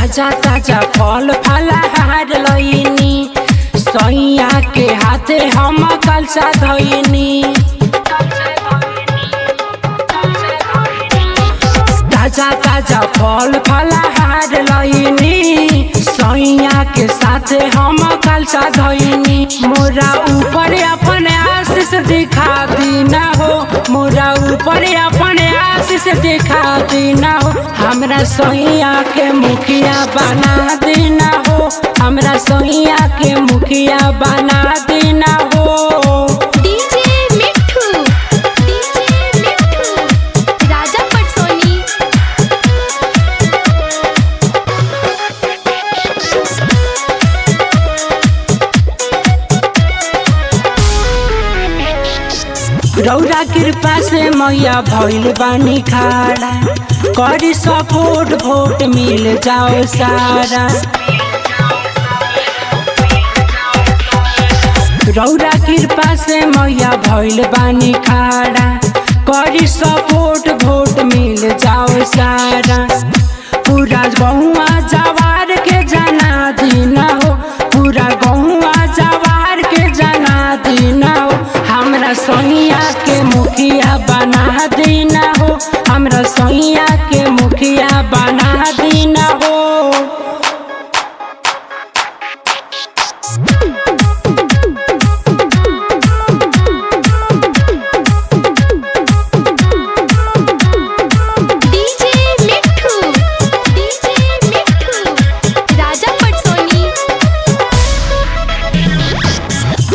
ताजा ताजा फल फलहार लईनी सैया के हाथे हम कलसा धइनी। ताजा ताजा फल फलहार लईनी सैया के साथे हम कलसा धइनी। मोरा ऊपर अपने आशीष दिखा दीना हो, मोरा ऊपर अपने आशीष दिखा दीना हो। हमरा सैया के मुखिया बना देना हो, हमरा सैया के मुखिया बना देना हो। राजा पटसोनी। रौरा कृपा से मैया भइल बानी खाड़ा, करी सपोर्ट वोट मिल जाओ सारा। रौरा कृपा से मैया भइल बानी खाड़ा, करी सपोर्ट वोट मिल जाओ सारा। पूरा गौवा जवार के जना दीना हो, पूरा गौवा जवार के जना दीना हो। हमरा सैया के मुखिया बना देना हो, हमरा सैया के मुखिया बना देना हो।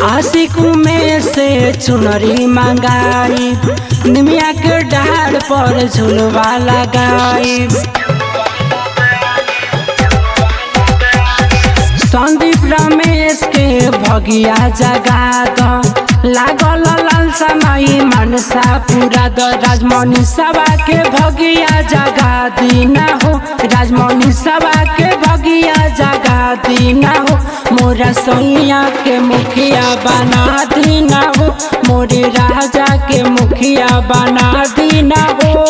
आशिक में से चुनरी मंगाई, निमिया के डाल पर झुलवा लगाई। संदीप रमेश के भगिया जगा द, लागल लालसा माई मनसा पूरा द। राजमणि सभा के भगिया जगा दीना हो, राजमणि सभा के भगिया जगा दीना हो। मोरा सैया के मुखिया बना दीना हो, मोरे राजा के मुखिया बना दीना हो।